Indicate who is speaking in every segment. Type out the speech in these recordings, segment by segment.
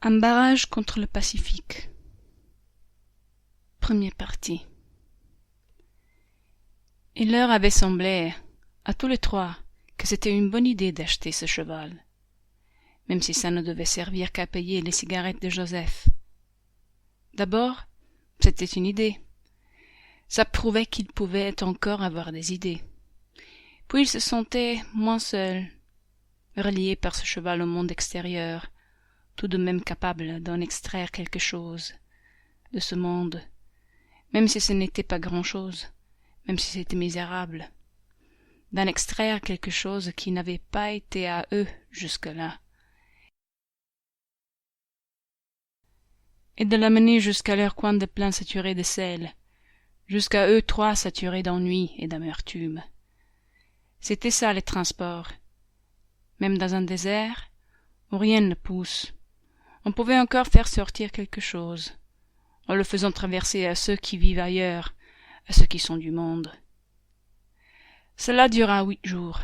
Speaker 1: Un barrage contre le Pacifique. Première partie. Il leur avait semblé, à tous les trois, que c'était une bonne idée d'acheter ce cheval, même si ça ne devait servir qu'à payer les cigarettes de Joseph. D'abord, c'était une idée. Ça prouvait qu'il pouvait encore avoir des idées. Puis il se sentait moins seul, relié par ce cheval au monde extérieur, tout de même capable d'en extraire quelque chose de ce monde, même si ce n'était pas grand-chose, même si c'était misérable, d'en extraire quelque chose qui n'avait pas été à eux jusque-là, et de l'amener jusqu'à leur coin de plain saturé de sel, jusqu'à eux trois saturés d'ennui et d'amertume. C'était ça les transports. Même dans un désert, où rien ne pousse, on pouvait encore faire sortir quelque chose, en le faisant traverser à ceux qui vivent ailleurs, à ceux qui sont du monde. Cela dura 8 jours.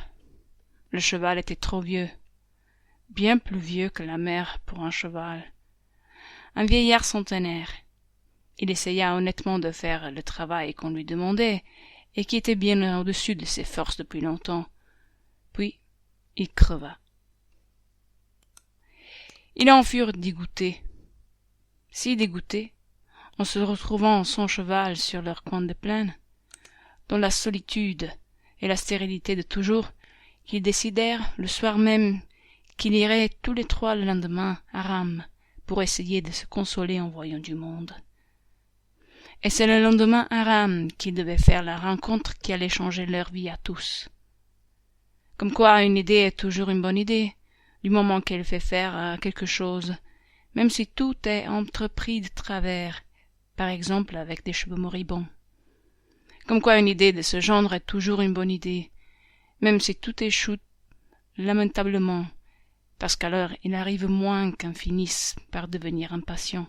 Speaker 1: Le cheval était trop vieux, bien plus vieux que la mère pour un cheval. Un vieillard centenaire. Il essaya honnêtement de faire le travail qu'on lui demandait, et qui était bien au-dessus de ses forces depuis longtemps. Puis, il creva. Ils en furent dégoûtés. Si dégoûtés, en se retrouvant sans cheval sur leur coin de plaine, dans la solitude et la stérilité de toujours, qu'ils décidèrent le soir même qu'ils iraient tous les trois le lendemain à Rame pour essayer de se consoler en voyant du monde. Et c'est le lendemain à Rame qu'ils devaient faire la rencontre qui allait changer leur vie à tous. Comme quoi une idée est toujours une bonne idée, du moment qu'elle fait faire quelque chose, même si tout est entrepris de travers, par exemple avec des cheveux moribonds. Comme quoi une idée de ce genre est toujours une bonne idée, même si tout échoue lamentablement, parce qu'alors il arrive moins qu'un finisse par devenir impatient,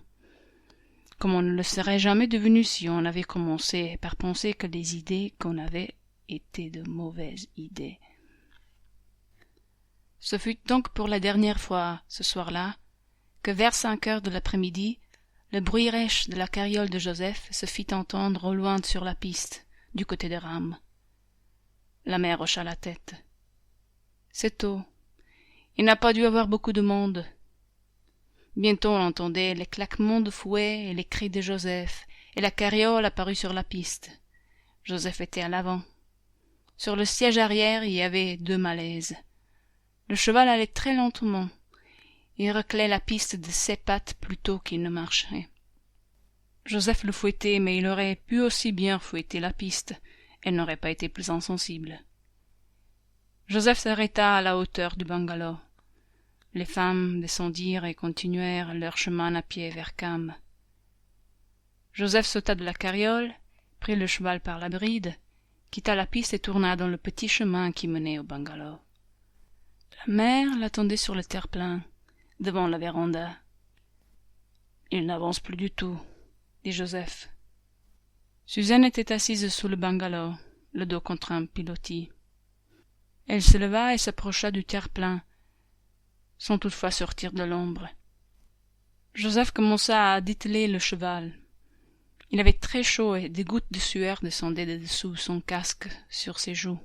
Speaker 1: comme on ne le serait jamais devenu si on avait commencé par penser que les idées qu'on avait étaient de mauvaises idées. Ce fut donc pour la dernière fois, ce soir-là, que vers 5 heures de l'après-midi, le bruit rêche de la carriole de Joseph se fit entendre au loin sur la piste, du côté de Rame. La mère hocha la tête. C'est tôt. Il n'a pas dû avoir beaucoup de monde. Bientôt on entendait les claquements de fouet et les cris de Joseph, et la carriole apparut sur la piste. Joseph était à l'avant. Sur le siège arrière, il y avait 2 malaises. Le cheval allait très lentement. Il raclait la piste de ses pattes plutôt qu'il ne marchait. Joseph le fouettait, mais il aurait pu aussi bien fouetter la piste. Elle n'aurait pas été plus insensible. Joseph s'arrêta à la hauteur du bungalow. Les femmes descendirent et continuèrent leur chemin à pied vers Cam. Joseph sauta de la carriole, prit le cheval par la bride, quitta la piste et tourna dans le petit chemin qui menait au bungalow. La mère l'attendait sur le terre-plein, devant la véranda. « Il n'avance plus du tout, » dit Joseph. Suzanne était assise sous le bungalow, le dos contre un pilotis. Elle se leva et s'approcha du terre-plein, sans toutefois sortir de l'ombre. Joseph commença à dételer le cheval. Il avait très chaud et des gouttes de sueur descendaient de dessous son casque sur ses joues.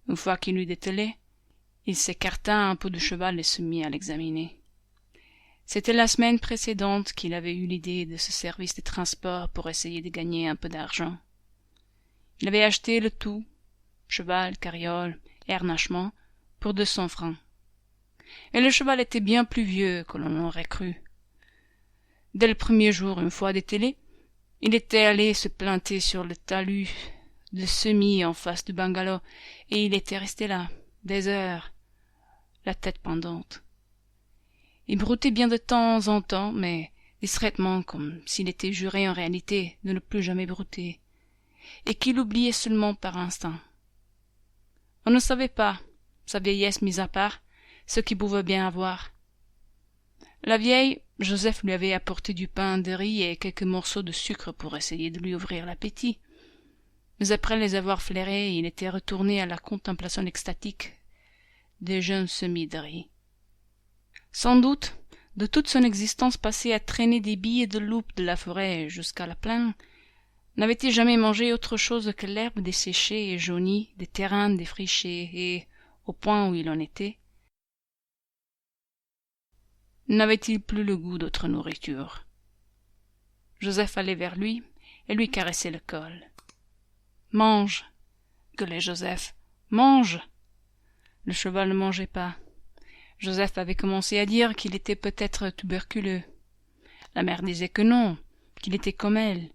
Speaker 1: Une fois qu'il eut dételé, il s'écarta un peu du cheval et se mit à l'examiner. C'était la semaine précédente qu'il avait eu l'idée de ce service de transport pour essayer de gagner un peu d'argent. Il avait acheté le tout, cheval, carriole et harnachement, pour 200 francs. Et le cheval était bien plus vieux que l'on aurait cru. Dès le premier jour, une fois dételé, il était allé se planter sur le talus de semis en face du bungalow, et il était resté là, des heures, la tête pendante. Il broutait bien de temps en temps, mais distraitement, comme s'il était juré en réalité de ne plus jamais brouter, et qu'il oubliait seulement par instinct. On ne savait pas, sa vieillesse mise à part, ce qu'il pouvait bien avoir. La vieille, Joseph lui avait apporté du pain de riz et quelques morceaux de sucre pour essayer de lui ouvrir l'appétit. Mais après les avoir flairés, il était retourné à la contemplation extatique des jeunes semis de riz. Sans doute, de toute son existence passée à traîner des billes de loup de la forêt jusqu'à la plaine, n'avait-il jamais mangé autre chose que l'herbe desséchée et jaunie des terrains défrichés et, au point où il en était, n'avait-il plus le goût d'autre nourriture? Joseph allait vers lui et lui caressait le col. « Mange !» gueulait Joseph. « Mange !» Le cheval ne mangeait pas. Joseph avait commencé à dire qu'il était peut-être tuberculeux. La mère disait que non, qu'il était comme elle,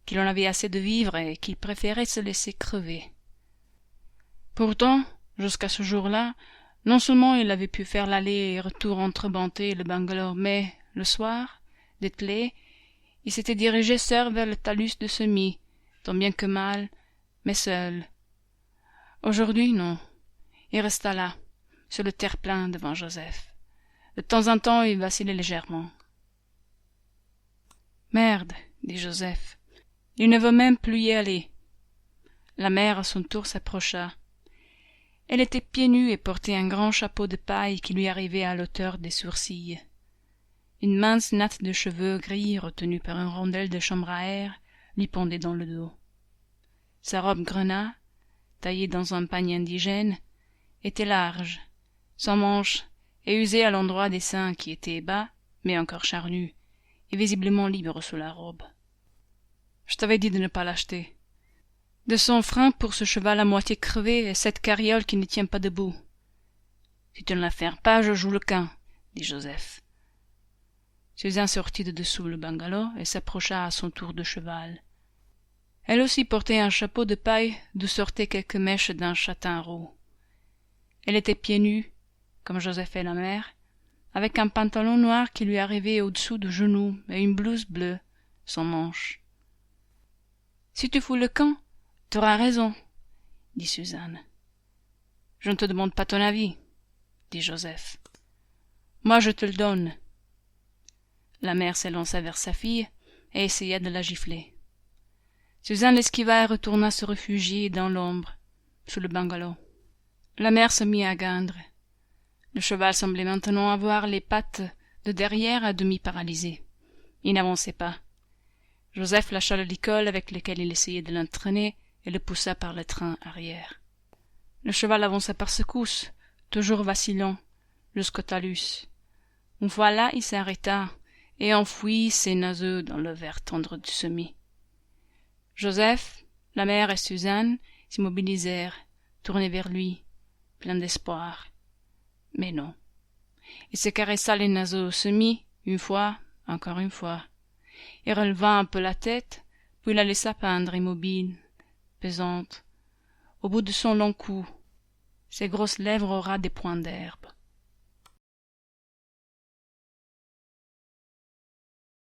Speaker 1: qu'il en avait assez de vivre et qu'il préférait se laisser crever. Pourtant, jusqu'à ce jour-là, non seulement il avait pu faire l'aller et retour entre Banté et le bungalow, mais, le soir, dételé, il s'était dirigé seul vers le talus de semis, tant bien que mal, mais seul. Aujourd'hui, non. Il resta là, sur le terre-plein devant Joseph. De temps en temps, il vacillait légèrement. « Merde, dit Joseph, il ne veut même plus y aller. » La mère, à son tour, s'approcha. Elle était pieds nus et portait un grand chapeau de paille qui lui arrivait à l'auteur des sourcils. Une mince natte de cheveux gris, retenue par une rondelle de chambre à air, lui pendait dans le dos. Sa robe grenat, taillée dans un pagne indigène, était large, sans manches et usée à l'endroit des seins qui étaient bas, mais encore charnus, et visiblement libres sous la robe. « Je t'avais dit de ne pas l'acheter. 200 francs pour ce cheval à moitié crevé et cette carriole qui ne tient pas debout. »« Si tu ne la fermes pas, je joue le quin, » dit Joseph. Suzanne sortit de dessous le bungalow et s'approcha à son tour de cheval. Elle aussi portait un chapeau de paille d'où sortaient quelques mèches d'un châtain roux. Elle était pieds nus, comme Joseph et la mère, avec un pantalon noir qui lui arrivait au-dessous du genou et une blouse bleue, sans manches. « Si tu fous le camp, t'auras raison, » dit Suzanne. « Je ne te demande pas ton avis, » dit Joseph. « Moi, je te le donne. » La mère s'élança vers sa fille et essaya de la gifler. Suzanne l'esquiva et retourna se réfugier dans l'ombre, sous le bungalow. La mère se mit à geindre. Le cheval semblait maintenant avoir les pattes de derrière à demi paralysées. Il n'avançait pas. Joseph lâcha le licol avec lequel il essayait de l'entraîner et le poussa par le train arrière. Le cheval avança par secousses, toujours vacillant, jusqu'au talus. Une fois là, il s'arrêta et enfouit ses naseaux dans le vert tendre du semis. Joseph, la mère et Suzanne s'immobilisèrent, tournés vers lui, pleins d'espoir. Mais non. Il se caressa les naseaux au semis, une fois, encore une fois. Il releva un peu la tête, puis la laissa pendre immobile, pesante, au bout de son long cou, ses grosses lèvres au ras des points d'herbe.